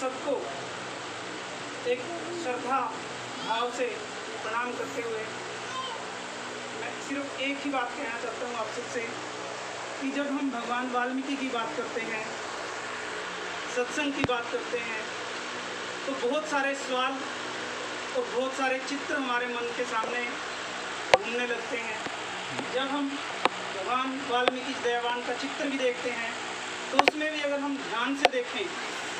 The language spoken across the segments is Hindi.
सबको एक श्रद्धा भाव से प्रणाम करते हुए मैं सिर्फ एक ही बात कहना चाहता हूँ आप सबसे कि जब हम भगवान वाल्मीकि की बात करते हैं, सत्संग की बात करते हैं, तो बहुत सारे सवाल और बहुत सारे चित्र हमारे मन के सामने घूमने लगते हैं। जब हम भगवान वाल्मीकि दयावान का चित्र भी देखते हैं तो उसमें भी अगर हम ध्यान से देखें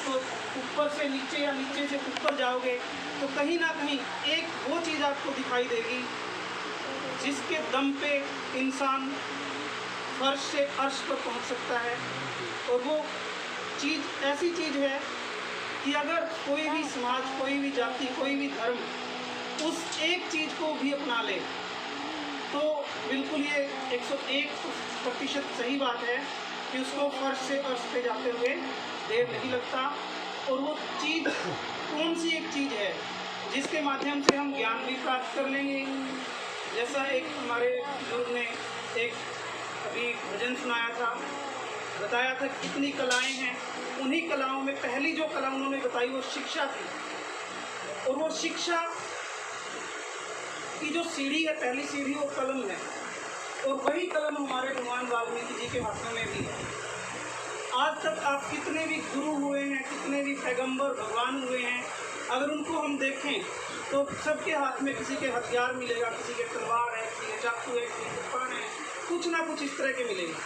तो ऊपर से नीचे या नीचे से ऊपर जाओगे तो कहीं ना कहीं एक वो चीज़ आपको दिखाई देगी जिसके दम पे इंसान फर्श से अर्श पर पहुंच सकता है। और वो चीज़ ऐसी चीज़ है कि अगर कोई भी समाज, कोई भी जाति, कोई भी धर्म उस एक चीज़ को भी अपना ले तो बिल्कुल ये 101% सही बात है कि उसको फर्श से अर्श पे जाते हुए देर नहीं लगता। और वो चीज़ कौन सी एक चीज़ है जिसके माध्यम से हम ज्ञान भी प्राप्त कर लेंगे। जैसा एक हमारे बुजुर्ग ने एक अभी भजन सुनाया था, बताया था कितनी कलाएं हैं, उन्हीं कलाओं में पहली जो कला उन्होंने बताई वो शिक्षा थी। और वो शिक्षा की जो सीढ़ी है, पहली सीढ़ी वो कलम है, और वही कलम हमारे भगवान वाल्मीकि जी के हाथों में भी है। आज तक आप कितने भी गुरु हुए हैं, कितने भी पैगंबर भगवान हुए हैं, अगर उनको हम देखें तो सबके हाथ में किसी के हथियार मिलेगा, किसी के तलवार है, किसी के चाकू है, किसी के कृपाण है, कुछ ना कुछ इस तरह के मिलेगा।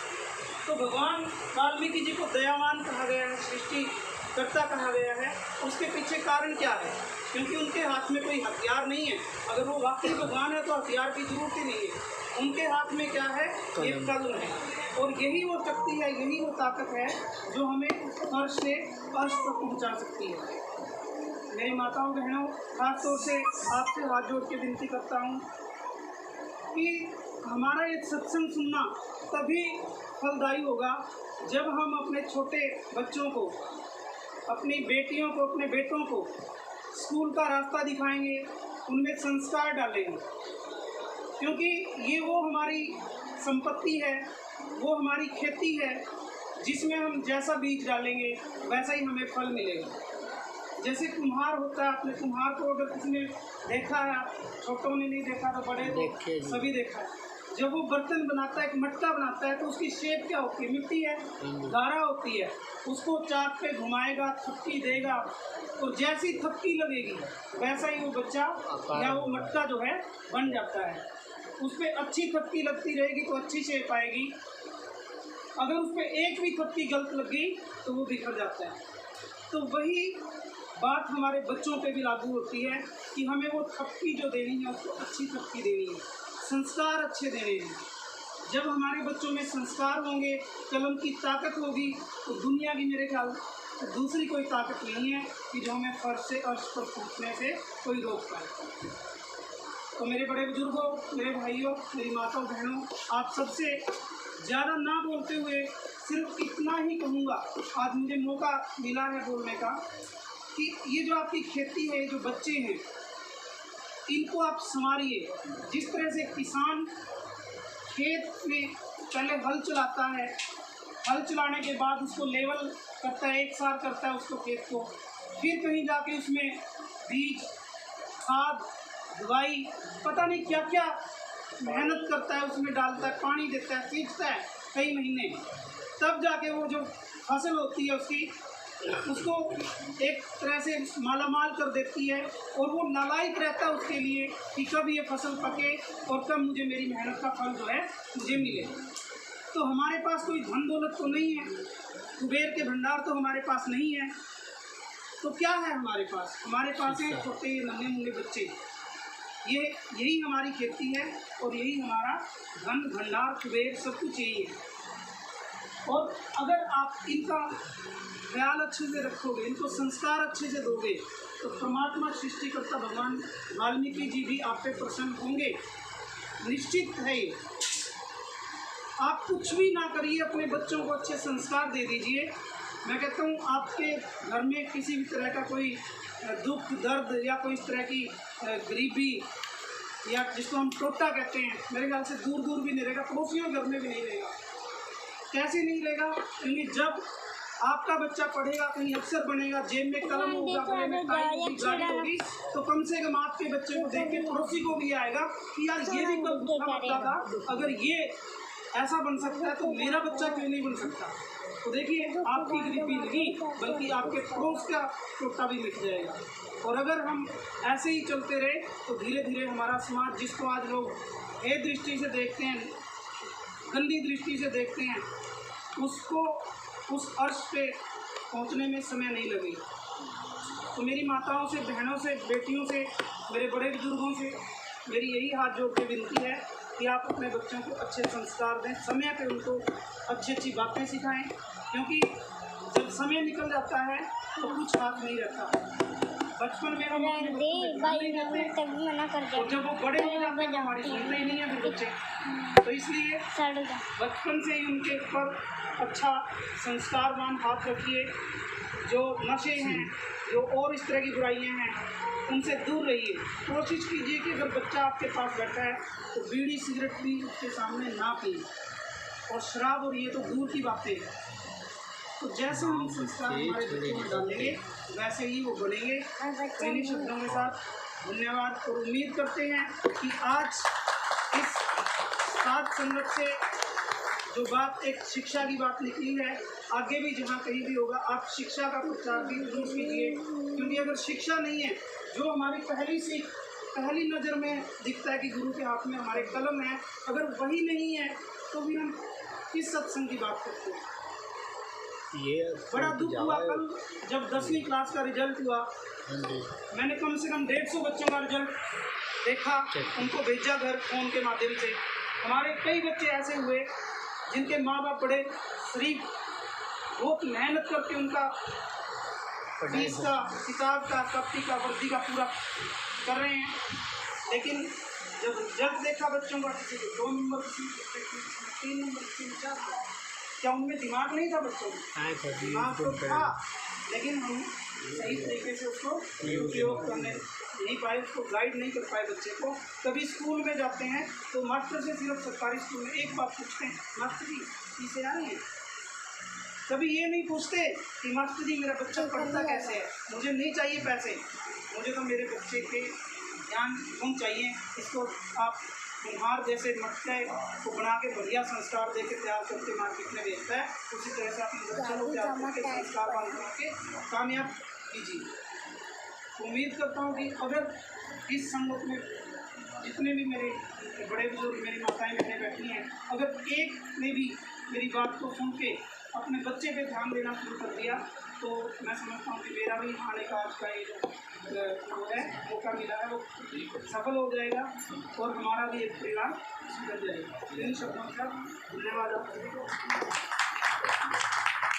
तो भगवान वाल्मीकि जी को दयावान कहा गया है, सृष्टिकर्ता कहा गया है। उसके पीछे कारण क्या है? क्योंकि उनके हाथ में कोई हथियार नहीं है। अगर वो वाकई भगवान है तो हथियार की जरूरत ही नहीं है। उनके हाथ में क्या है? ये कलम है। और यही वो शक्ति है, यही वो ताकत है जो हमें फर्श से अर्श तक पहुँचा सकती है। मेरी माताओं बहनों, खास तौर से आपसे हाथ जोड़ के विनती करता हूँ कि हमारा ये सत्संग सुनना तभी फलदायी होगा जब हम अपने छोटे बच्चों को, अपनी बेटियों को, अपने बेटों को स्कूल का रास्ता दिखाएंगे, उनमें संस्कार डालेंगे। क्योंकि ये वो हमारी संपत्ति है, वो हमारी खेती है जिसमें हम जैसा बीज डालेंगे वैसा ही हमें फल मिलेगा। जैसे कुम्हार होता है, अपने कुम्हार को अगर किसी ने देखा है, छोटों ने नहीं देखा तो बड़े तो सभी देखा है। जब वो बर्तन बनाता है, एक मटका बनाता है, तो उसकी शेप क्या होती है? मिट्टी है, गारा होती है। उसको चाक पे घुमाएगा, थपकी देगा, और जैसी थपकी लगेगी वैसा ही वो बच्चा या वो मटका जो है बन जाता है। उस पर अच्छी थपकी लगती रहेगी तो अच्छी शेप आएगी। अगर उस पर एक भी थपकी गलत लग गई तो वो बिखर जाता है। तो वही बात हमारे बच्चों पे भी लागू होती है कि हमें वो थपकी जो देनी है उसको अच्छी थपकी देनी है, संस्कार अच्छे देने हैं। जब हमारे बच्चों में संस्कार होंगे, कलम की ताकत होगी, तो दुनिया की मेरे ख्याल दूसरी कोई ताकत नहीं है कि जो हमें फर्श से अर्श पर पहुँचने से कोई रोक पाए। तो मेरे बड़े बुजुर्गों, मेरे भाइयों, मेरी माताओं बहनों, आप सबसे ज़्यादा ना बोलते हुए सिर्फ इतना ही कहूँगा, आज मुझे मौका मिला है बोलने का, कि ये जो आपकी खेती है, ये जो बच्चे हैं, इनको आप संवारिए। जिस तरह से किसान खेत में पहले हल चलाता है, हल चलाने के बाद उसको लेवल करता है, एक सार करता है उसको, खेत को, फिर कहीं जाके उसमें बीज, खाद, दवाई, पता नहीं क्या क्या मेहनत करता है, उसमें डालता है, पानी देता है, सींचता है कई महीने, तब जाके वो जो फसल होती है उसकी, उसको एक तरह से मालामाल कर देती है। और वो नालायक रहता है उसके लिए कि कब ये फसल पके और कब मुझे मेरी मेहनत का फल जो है मुझे मिले। तो हमारे पास कोई धन दौलत तो नहीं है, कुबेर के भंडार तो हमारे पास नहीं है, तो क्या है हमारे पास? हमारे पास है छोटे नन्हे मुन्ने बच्चे। यही हमारी खेती है और यही हमारा धन भंडार, कुबेर, सब कुछ यही है। और अगर आप इनका ख्याल अच्छे से रखोगे, इनको संस्कार अच्छे से दोगे, तो परमात्मा सृष्टिकर्ता भगवान वाल्मीकि जी भी आप पे प्रसन्न होंगे, निश्चित है। आप कुछ भी ना करिए, अपने बच्चों को अच्छे संस्कार दे दीजिए। मैं कहता हूँ आपके घर में किसी भी तरह का कोई दुख, दर्द या कोई इस तरह की गरीबी या जिसको हम टोटा कहते हैं, मेरे ख्याल से दूर दूर भी नहीं रहेगा, पड़ोसियों घर में भी नहीं रहेगा। कैसे नहीं रहेगा? क्योंकि जब आपका बच्चा पढ़ेगा, कहीं अफसर बनेगा, जेब में कलम होगा, गले में टाई होगी, गाड़ी होगी, तो कम से कम आपके बच्चे को देख के पड़ोसी को भी आएगा कि यार ये भी कब भूखा था, अगर ये ऐसा बन सकता है तो मेरा बच्चा क्यों नहीं बन सकता। तो देखिए, आपकी गरीबी नहीं बल्कि आपके पड़ोस का टोटा भी मिट जाएगा। और अगर हम ऐसे ही चलते रहे तो धीरे धीरे हमारा समाज, जिसको आज लोग हे दृष्टि से देखते हैं, गंदी दृष्टि से देखते हैं, उसको उस अर्श पे पहुंचने में समय नहीं लगेगा। तो मेरी माताओं से, बहनों से, बेटियों से, मेरे बड़े बुजुर्गों से मेरी यही हाथ जोड़ के विनती है कि आप अपने बच्चों को अच्छे संस्कार दें, समय पे उनको अच्छी अच्छी बातें सिखाएं, क्योंकि जब समय निकल जाता है तो कुछ हाथ नहीं रहता। बचपन में हम अपने बच्चों को मना कर देते, और जब वो बड़े हो जाते हैं हमारी सुनते ही नहीं है फिर बच्चे। तो इसलिए बचपन से ही उनके ऊपर अच्छा संस्कारवान हाथ रखिए। जो नशे हैं, जो और इस तरह की बुराइयां हैं, उनसे दूर रहिए। कोशिश कीजिए कि अगर बच्चा आपके पास बैठा है तो बीड़ी सिगरेट भी उसके सामने ना पिए, और शराब और ये तो दूर की बातें हैं। तो जैसे हम संस्कार हमारे बच्चों में डालेंगे वैसे ही वो बनेंगे। इन्हीं शब्दों के साथ धन्यवाद, और उम्मीद करते हैं कि आज इस सात संगत से जो बात, एक शिक्षा की बात निकली है, आगे भी जहाँ कहीं भी होगा आप शिक्षा का प्रचार भी जरूर कीजिए। क्योंकि अगर शिक्षा नहीं है, जो हमारी पहली सीख, पहली नज़र में दिखता है कि गुरु के हाथ में हमारे कलम है, अगर वही नहीं है तो भी हम किस सत्संग की बात करते हैं। ये बड़ा दुख हुआ कल जब 10वीं क्लास का रिजल्ट हुआ। मैंने कम से कम 150 बच्चों का रिजल्ट देखा, उनको भेजा घर फ़ोन के माध्यम से। हमारे कई बच्चे ऐसे हुए जिनके माँ बाप बड़े शरीफ, बहुत मेहनत करके उनका फीस का, किताब का, कॉपी का, वर्दी का पूरा कर रहे हैं, लेकिन जब रिजल्ट देखा बच्चों का, किसी को 2 नंबर, किसी को 3 नंबर, किसी को 4 नंबर, क्या उनमें दिमाग नहीं था बच्चों में? दिमाग तो था, लेकिन हम सही तरीके से उसको उपयोग करने नहीं पाए, उसको गाइड नहीं कर पाए बच्चे को। कभी स्कूल में जाते हैं तो मास्टर से सिर्फ सरकारी स्कूल में एक बात पूछते हैं, मास्टर जी फीसें आ रही हैं? कभी ये नहीं पूछते कि मास्टर जी मेरा बच्चा पढ़ता कैसे है, मुझे नहीं चाहिए पैसे, मुझे तो मेरे बच्चे के ज्ञान गुण चाहिए। इसको आप कुम्हार जैसे मटके को बना के बढ़िया संस्कार दे के तैयार करके मार्केट में बेचता है, उसी तरह से अपने बच्चों को तैयार करके संस्कारवान बना के कामयाब कीजिए। उम्मीद करता हूँ कि अगर इस संगत में जितने भी मेरे बड़े बुजुर्ग, मेरी माताएं बहनें बैठी हैं, अगर एक ने भी मेरी बात को सुन के अपने बच्चे पे ध्यान देना शुरू कर दिया तो मैं समझता हूँ कि मेरा भी आने का आज का ये जो है मौका मिला है वो सफल हो जाएगा, और हमारा भी एक परिणाम सुधर जाएगा। इन शब्दों का धन्यवाद आप सभी को।